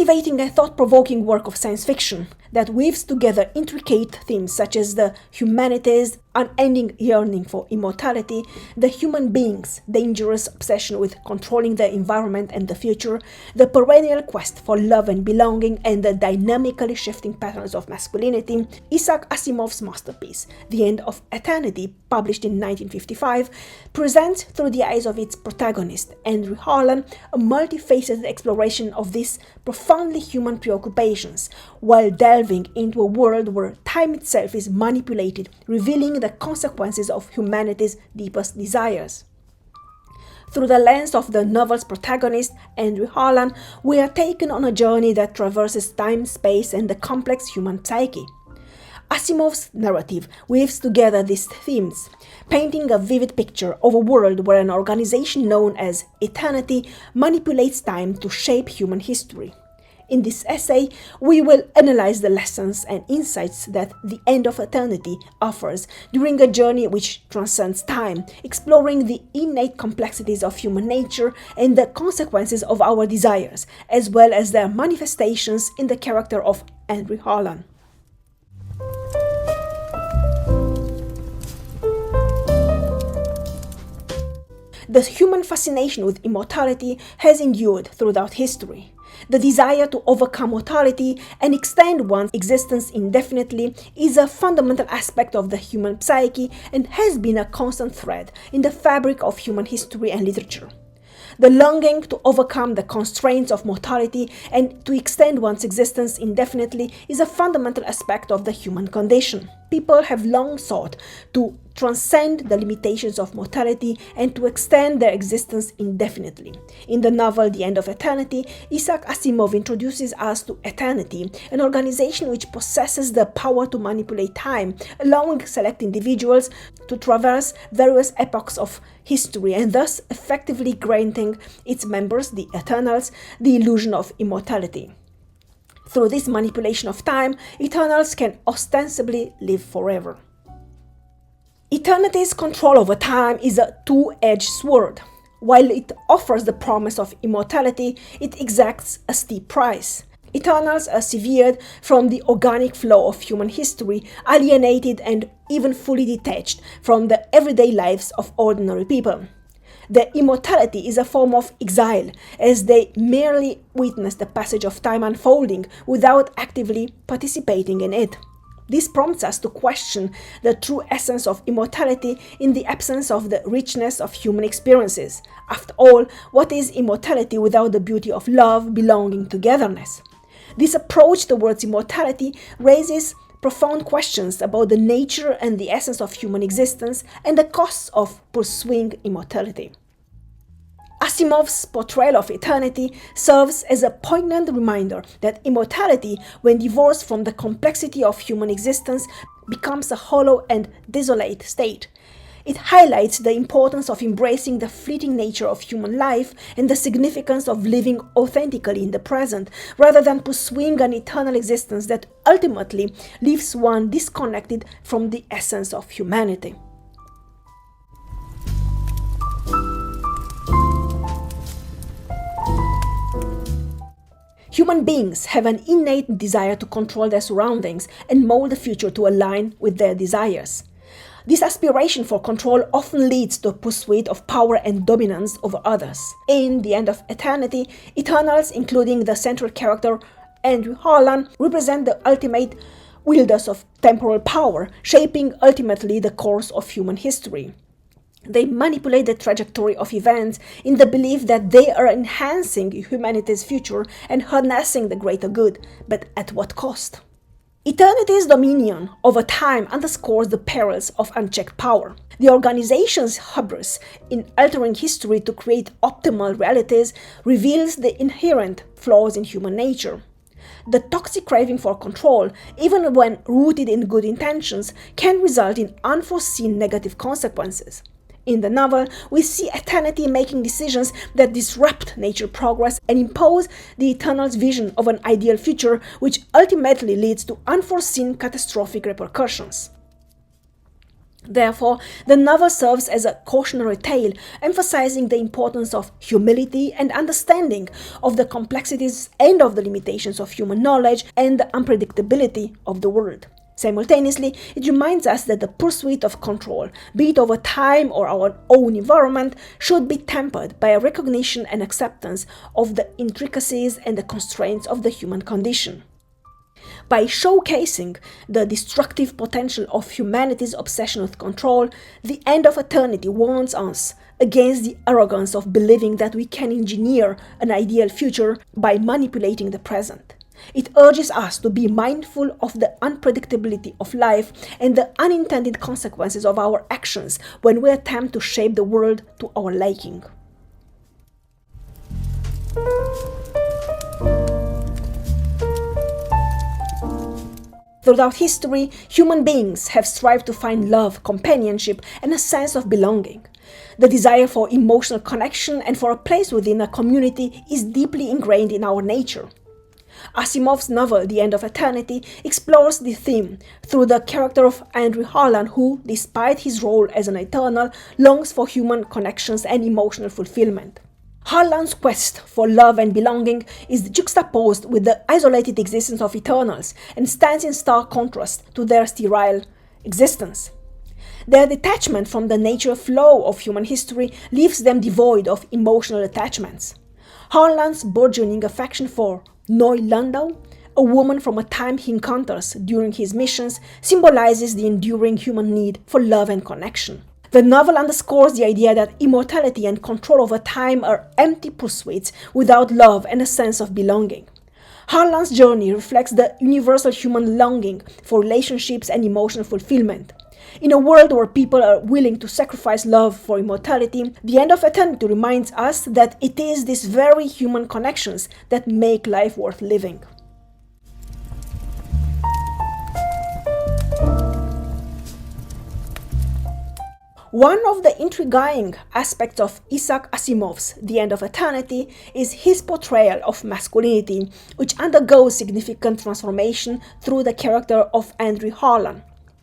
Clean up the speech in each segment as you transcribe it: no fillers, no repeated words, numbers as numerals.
captivating and thought-provoking work of science fiction that weaves together intricate themes such as the humanity's unending yearning for immortality, the human being's dangerous obsession with controlling the environment and the future, the perennial quest for love and belonging, and the dynamically shifting patterns of masculinity. Isaac Asimov's masterpiece, The End of Eternity, published in 1955, presents through the eyes of its protagonist, Andrew Harlan, a multifaceted exploration of these profoundly human preoccupations, while delving into a world where time itself is manipulated, revealing the consequences of humanity's deepest desires. Through the lens of the novel's protagonist, Andrew Harlan, we are taken on a journey that traverses time, space, and the complex human psyche. Asimov's narrative weaves together these themes, painting a vivid picture of a world where an organization known as Eternity manipulates time to shape human history. In this essay, we will analyze the lessons and insights that The End of Eternity offers during a journey which transcends time, exploring the innate complexities of human nature and the consequences of our desires, as well as their manifestations in the character of Andrew Harlan. The human fascination with immortality has endured throughout history. The desire to overcome mortality and extend one's existence indefinitely is a fundamental aspect of the human psyche and has been a constant thread in the fabric of human history and literature. The longing to overcome the constraints of mortality and to extend one's existence indefinitely is a fundamental aspect of the human condition. People have long sought to transcend the limitations of mortality and to extend their existence indefinitely. In the novel The End of Eternity, Isaac Asimov introduces us to Eternity, an organization which possesses the power to manipulate time, allowing select individuals to traverse various epochs of history and thus effectively granting its members, the Eternals, the illusion of immortality. Through this manipulation of time, Eternals can ostensibly live forever. Eternity's control over time is a two-edged sword. While it offers the promise of immortality, it exacts a steep price. Eternals are severed from the organic flow of human history, alienated and even fully detached from the everyday lives of ordinary people. Their immortality is a form of exile, as they merely witness the passage of time unfolding without actively participating in it. This prompts us to question the true essence of immortality in the absence of the richness of human experiences. After all, what is immortality without the beauty of love, belonging, togetherness? This approach towards immortality raises profound questions about the nature and the essence of human existence and the costs of pursuing immortality. Asimov's portrayal of eternity serves as a poignant reminder that immortality, when divorced from the complexity of human existence, becomes a hollow and desolate state. It highlights the importance of embracing the fleeting nature of human life and the significance of living authentically in the present, rather than pursuing an eternal existence that ultimately leaves one disconnected from the essence of humanity. Human beings have an innate desire to control their surroundings and mold the future to align with their desires. This aspiration for control often leads to a pursuit of power and dominance over others. In The End of Eternity, Eternals, including the central character Andrew Harlan, represent the ultimate wielders of temporal power, shaping ultimately the course of human history. They manipulate the trajectory of events in the belief that they are enhancing humanity's future and harnessing the greater good, but at what cost? Eternity's dominion over time underscores the perils of unchecked power. The organization's hubris in altering history to create optimal realities reveals the inherent flaws in human nature. The toxic craving for control, even when rooted in good intentions, can result in unforeseen negative consequences. In the novel, we see Eternity making decisions that disrupt nature progress and impose the Eternal's vision of an ideal future, which ultimately leads to unforeseen catastrophic repercussions. Therefore, the novel serves as a cautionary tale, emphasizing the importance of humility and understanding of the complexities and of the limitations of human knowledge and the unpredictability of the world. Simultaneously, it reminds us that the pursuit of control, be it over time or our own environment, should be tempered by a recognition and acceptance of the intricacies and the constraints of the human condition. By showcasing the destructive potential of humanity's obsession with control, The End of Eternity warns us against the arrogance of believing that we can engineer an ideal future by manipulating the present. It urges us to be mindful of the unpredictability of life and the unintended consequences of our actions when we attempt to shape the world to our liking. Throughout history, human beings have strived to find love, companionship, and a sense of belonging. The desire for emotional connection and for a place within a community is deeply ingrained in our nature. Asimov's novel, The End of Eternity, explores the theme through the character of Andrew Harlan, who, despite his role as an Eternal, longs for human connections and emotional fulfillment. Harlan's quest for love and belonging is juxtaposed with the isolated existence of Eternals and stands in stark contrast to their sterile existence. Their detachment from the natural flow of human history leaves them devoid of emotional attachments. Harlan's burgeoning affection for Noy Landau, a woman from a time he encounters during his missions, symbolizes the enduring human need for love and connection. The novel underscores the idea that immortality and control over time are empty pursuits without love and a sense of belonging. Harlan's journey reflects the universal human longing for relationships and emotional fulfillment. In a world where people are willing to sacrifice love for immortality, The End of Eternity reminds us that it is these very human connections that make life worth living. One of the intriguing aspects of Isaac Asimov's The End of Eternity is his portrayal of masculinity, which undergoes significant transformation through the character of Andrew Harlan.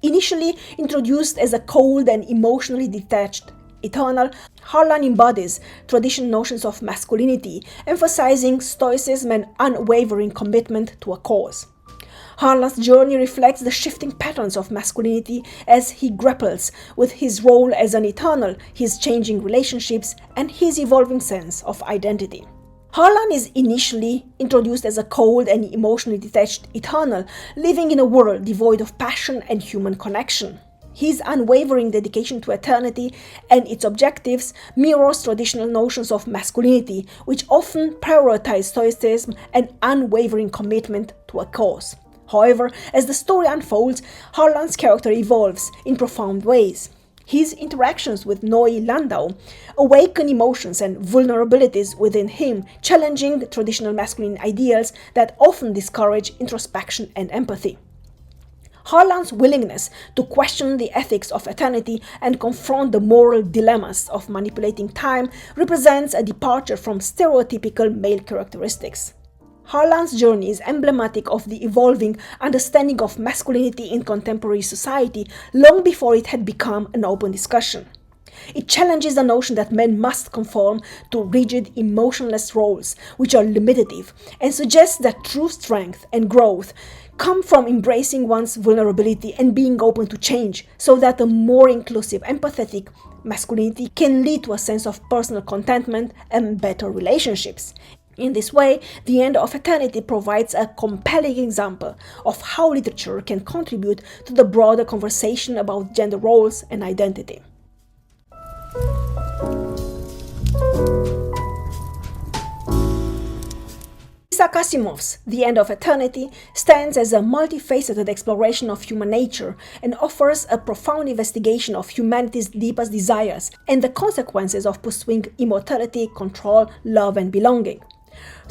Initially introduced as a cold and emotionally detached Eternal, Harlan embodies traditional notions of masculinity, emphasizing stoicism and unwavering commitment to a cause. Harlan's journey reflects the shifting patterns of masculinity as he grapples with his role as an Eternal, his changing relationships, and his evolving sense of identity. Harlan is initially introduced as a cold and emotionally detached Eternal, living in a world devoid of passion and human connection. His unwavering dedication to eternity and its objectives mirrors traditional notions of masculinity, which often prioritize stoicism and unwavering commitment to a cause. However, as the story unfolds, Harlan's character evolves in profound ways. His interactions with Noy Landau awaken emotions and vulnerabilities within him, challenging traditional masculine ideals that often discourage introspection and empathy. Harlan's willingness to question the ethics of eternity and confront the moral dilemmas of manipulating time represents a departure from stereotypical male characteristics. Harlan's journey is emblematic of the evolving understanding of masculinity in contemporary society long before it had become an open discussion. It challenges the notion that men must conform to rigid, emotionless roles, which are limitative, and suggests that true strength and growth come from embracing one's vulnerability and being open to change, so that a more inclusive, empathetic masculinity can lead to a sense of personal contentment and better relationships. In this way, The End of Eternity provides a compelling example of how literature can contribute to the broader conversation about gender roles and identity. Isaac Asimov's The End of Eternity stands as a multifaceted exploration of human nature and offers a profound investigation of humanity's deepest desires and the consequences of pursuing immortality, control, love, and belonging.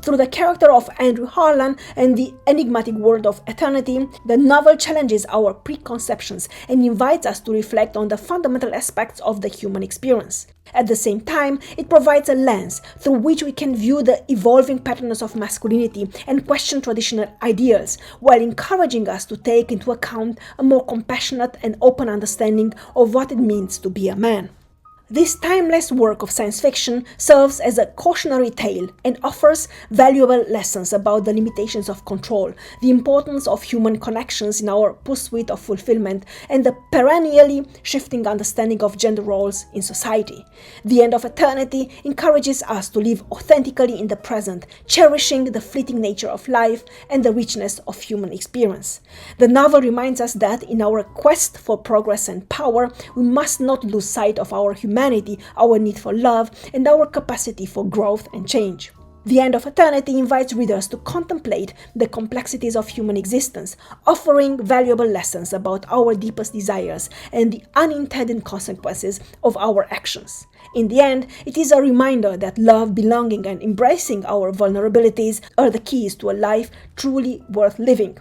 Through the character of Andrew Harlan and the enigmatic world of eternity, the novel challenges our preconceptions and invites us to reflect on the fundamental aspects of the human experience. At the same time, it provides a lens through which we can view the evolving patterns of masculinity and question traditional ideals, while encouraging us to take into account a more compassionate and open understanding of what it means to be a man. This timeless work of science fiction serves as a cautionary tale and offers valuable lessons about the limitations of control, the importance of human connections in our pursuit of fulfillment, and the perennially shifting understanding of gender roles in society. The End of Eternity encourages us to live authentically in the present, cherishing the fleeting nature of life and the richness of human experience. The novel reminds us that in our quest for progress and power, we must not lose sight of our humanity, our need for love, and our capacity for growth and change. The End of Eternity invites readers to contemplate the complexities of human existence, offering valuable lessons about our deepest desires and the unintended consequences of our actions. In the end, it is a reminder that love, belonging, and embracing our vulnerabilities are the keys to a life truly worth living.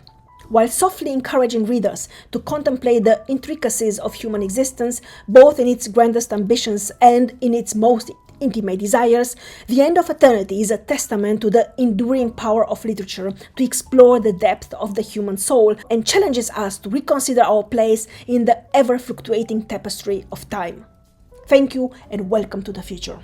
While softly encouraging readers to contemplate the intricacies of human existence, both in its grandest ambitions and in its most intimate desires, The End of Eternity is a testament to the enduring power of literature to explore the depth of the human soul and challenges us to reconsider our place in the ever-fluctuating tapestry of time. Thank you and welcome to the future.